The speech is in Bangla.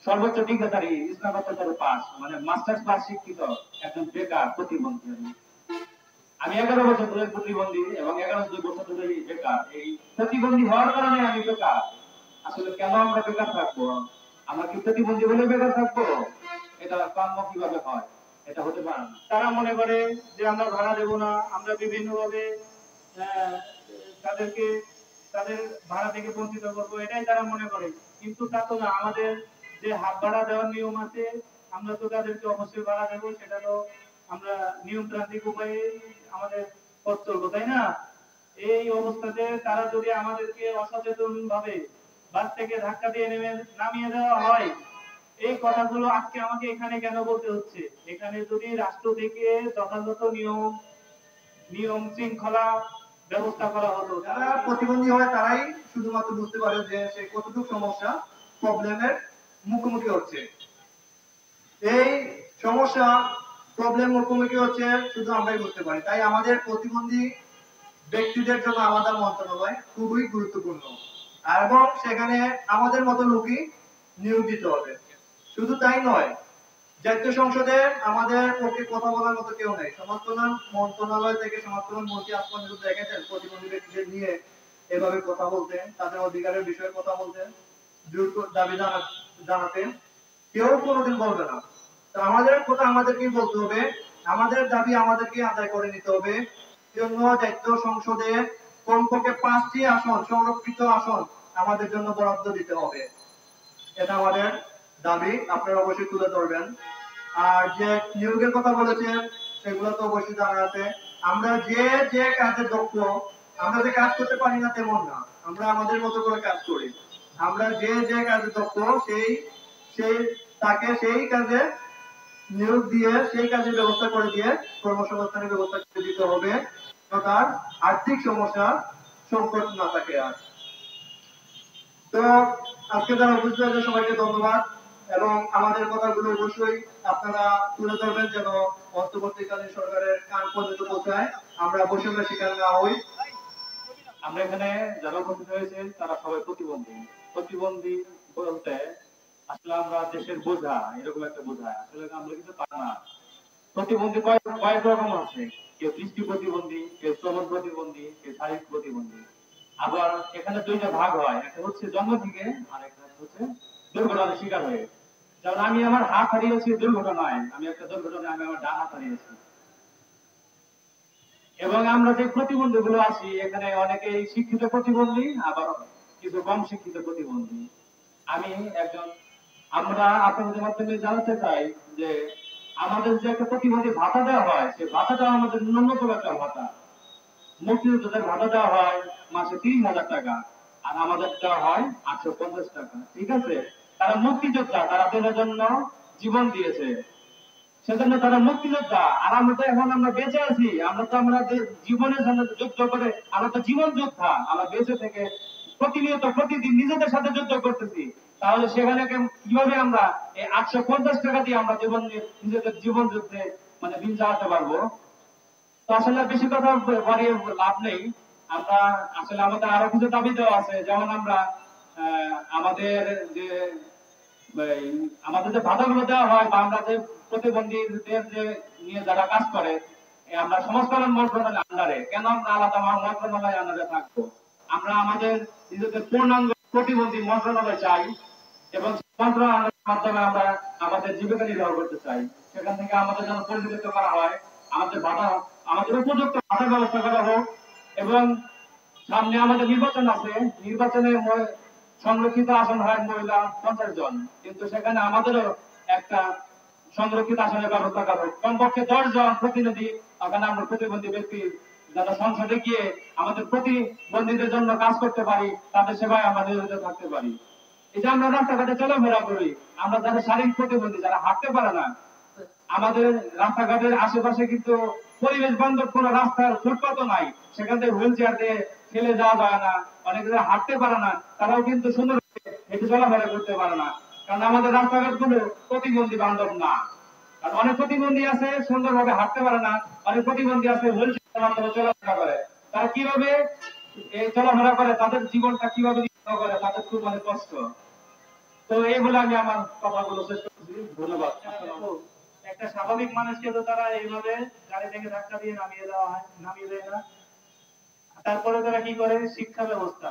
সর্বোচ্চ ডিগ্রি স্নাতকোত্তর পাস মানে মাস্টার্স পাস শিক্ষিত একজন বেকার প্রতিবন্ধী। আমি 11 বছর ধরে প্রতিবন্ধী এবং 11 বছর ধরে বেকার। এই প্রতিবন্ধী হওয়ার কারণে আমি বেকার। আসলে কেন আমরা বেকার থাকবো? আমরা কি প্রতিবন্ধী বলে বেকার থাকবো? এটা কাম্য কিভাবে হয়? এটা হতে পারে না। তারা মনে করে যে আমরা ভাড়া দেব না, আমরা বিভিন্ন ভাবে তাদেরকে তাদের ভাড়া থেকে বঞ্চিত করবো, এটাই তারা মনে করে। কিন্তু তা তো না। আমাদের যে হাত ভাড়া দেওয়ার নিয়ম আছে, আমরা তো তাদেরকে অবশ্যই ভাড়া দেবো। সেটা তো আমরা নিয়মতান্ত্রিক উপায়ে আমাদের পথ চলবো, তাই না? এই অবস্থাতে তারা যদি আমাদেরকে অসচেতন ভাবে বাস থেকে ধাক্কা দিয়ে নামিয়ে দেওয়া হয়, এই কথাগুলো আজকে আমাকে এখানে কেন বলতে হচ্ছে? এখানে যদি রাষ্ট্র থেকে যথাযথ নিয়ম শৃঙ্খলা ব্যবস্থা করা হতো। যারা প্রতিবন্ধী হয় তারাই শুধুমাত্র বুঝতে পারে যে সে কতটুকু সমস্যা প্রবলেমের মুখোমুখি হচ্ছে। এই সমস্যা প্রবলেম মুখোমুখি হচ্ছে শুধু আমরাই বুঝতে পারি। তাই আমাদের প্রতিবন্ধী ব্যক্তিদের জন্য আলাদা মন্ত্রণালয় খুবই গুরুত্বপূর্ণ, এবং সেখানে আমাদের মতো লোকই নিয়োগ দিতে হবে। শুধু তাই নয়, জাতীয় সংসদে আমাদের পক্ষে কথা বলার মতো কেউ নেই। সমাজ কল্যাণ মন্ত্রণালয় থেকে সমাজ কল্যাণ মন্ত্রী আসমান দেখেছেন প্রতিবন্ধী ব্যক্তিদের নিয়ে এভাবে কথা বলতেন, তাদের অধিকারের বিষয়ে কথা বলতেন, দাবি জানাতেন। কেউ কোনোদিন বলবে না। তো আমাদের কথা আমাদেরকেই বলতে হবে, আমাদের দাবি আমাদেরকে আদায় করে নিতে হবে। জন্য জাতীয় সংসদে কমপক্ষে 5টি আসন, সংরক্ষিত আসন আমাদের জন্য বরাদ্দ দিতে হবে। এটা আমাদের দাবি, আপনারা অবশ্যই তুলে ধরবেন। আর যে নিয়োগের কথা বলেছেন সেগুলো তো অবশ্যই জানা আছে। আমরা যে কাজে দক্ষ, আমরা যে কাজ করতে পারি না তেমন না, আমরা আমাদের মতো করে কাজ করি। আমরা যে কাজে দক্ষ তাকে সেই কাজে নিয়োগ দিয়ে সেই কাজের ব্যবস্থা করে দিয়ে কর্মসংস্থানের ব্যবস্থা করে দিতে হবে, তার আর্থিক সমস্যা সংকট না থাকে। আর তো আজকে যারা উপস্থিত আছে সবাইকে ধন্যবাদ, এবং আমাদের কথাগুলো অবশ্যই আপনারা তুলে ধরবেন যেন অন্তর্বর্তীকালীন সরকারের কান পর্যন্ত পৌঁছায়, আমরা বৈষম্যের শিকার না হই। আমরা এখানে যারা উপস্থিত হয়েছে তারা সবাই প্রতিবন্ধী। প্রতিবন্ধী বলতে আসলে আমরা দেশের বোঝা, এরকম একটা বোঝা। আসলে আমরা কিন্তু তা না। প্রতিবন্ধী কয়েক রকম আছে। কেউ দৃষ্টি প্রতিবন্ধী, কেউ শ্রবণ প্রতিবন্ধী, কেউ শারীরিক প্রতিবন্ধী। আবার এখানে দুইটা ভাগ হয়, একটা হচ্ছে জন্ম থেকে আর একটা হচ্ছে দুর্ঘটনার শিকার হয়ে। যেমন আমি আমার হাত হারিয়েছি দুর্ঘটনায়, আমি একটা দুর্ঘটনায় আমি আমার ডান হাত হারিয়েছি। এবং আমরা যে প্রতিবন্ধী গুলো আছি এখানে অনেকেই শিক্ষিত প্রতিবন্ধী, আবার কিছু কম শিক্ষিত প্রতিবন্ধী। আমি একজন, আমরা আপনাদের মাধ্যমে জানাতে চাই যে আমাদের যে একটা প্রতিবন্ধী ভাতা দেওয়া হয়, সেই ভাতাটা আমাদের ন্যূনতম একটা ভাতা। মুক্তিযোদ্ধাদের ভাতা দেওয়া হয় মাসে 30,000 টাকা, আর আমাদের দেওয়া হয় 850 টাকা। ঠিক আছে, তারা মুক্তিযোদ্ধা, তারা দেশের জন্য জীবন দিয়েছে, সেজন্য তারা মুক্তিযোদ্ধা। আর আমরা তো এখন আমরা বেঁচে আছি, আমরা তো আমাদের জীবনের জন্য যুদ্ধ করে, আমরা তো জীবন যোদ্ধা। আমরা বেঁচে থেকে প্রতিনিয়ত প্রতিদিন নিজেদের সাথে যুদ্ধ করতেছি। তাহলে সেখানে কিভাবে আমরা এই 850 টাকা দিয়ে আমরা নিজেদের জীবন যুদ্ধে মানে দিন চালাতে পারবো? তো আসলে বেশি কথা বাড়িয়ে লাভ নেই। আমরা আসলে আমাদের আরো কিছু দাবি দেওয়া আছে, যেমন আমরা আমাদের যে আমাদের যে ভাতাগুলো দেওয়া হয় বা আমরা যে প্রতিবন্ধীদের যে নিয়ে যারা কাজ করে, আমরা সমাজ কল্যাণ মন্ত্রণালয়ের আন্ডারে, কেন আমরা আলাদা মন্ত্রণালয়ের আন্ডারে থাকবো? আমরা আমাদের নিজেদের পূর্ণাঙ্গ প্রতিবন্ধী মন্ত্রণালয় চাই, এবং মন্ত্রণালয়ের মাধ্যমে আমরা আমাদের জীবিকা নির্বাহ করতে চাই। সেখান থেকে আমাদের যেন পরিচালিত করা হয়, আমাদের ভাতা, আমাদের উপযুক্ত ভাতার ব্যবস্থা করা হোক। এবং সামনে আমাদের নির্বাচন আছে, নির্বাচনে সংরক্ষিত আসন হয় মহিলা 50 জন, কিন্তু সেখানে আমাদেরও একটা সংরক্ষিত আসনের ব্যবস্থা করা হোক। কমপক্ষে 10 জন প্রতিনিধি ওখানে আমরা প্রতিবন্ধী ব্যক্তি যারা সংসদে গিয়ে আমাদের প্রতিবন্ধীদের জন্য কাজ করতে পারি, তাদের সেবায় আমরা নিয়োজিত থাকতে পারি। এই যে আমরা রাস্তাঘাটে চলাফেরা করি, আমরা যারা শারীরিক প্রতিবন্ধী, যারা হাঁটতে পারে না, আমাদের রাস্তাঘাটের আশেপাশে কিন্তু পরিবেশ বান্ধব কোন রাস্তার ফুটপাতও নাই, সেখান থেকে হুইল চেয়ার দিয়ে ফেলে যাওয়া যায় না। অনেকে যারা হাঁটতে পারে না তারাও কিন্তু সুন্দর হেঁটে চলাফেরা করতে পারে না, কারণ আমাদের রাস্তাঘাট গুলো প্রতিবন্ধী বান্ধব না। কারণ অনেক প্রতিবন্ধী আছে সুন্দরভাবে হাঁটতে পারে না, অনেক প্রতিবন্ধী আছে হুইল চেয়ারের মাধ্যমে চলাফেরা করে। তারা কিভাবে এই চলাফেরা করে, তাদের জীবনটা কিভাবে করে, তাদের খুব অনেক কষ্ট। তো এই বলে আমি আমার কথাগুলো শেষ করছি। ধন্যবাদ। তো একটা স্বাভাবিক মানুষকে তো তারা এইভাবে গাড়ি থেকে ধাক্কা দিয়ে নামিয়ে দেওয়া হয়, নামিয়ে দেয় না। তারপরে তারা কি করে, শিক্ষা ব্যবস্থা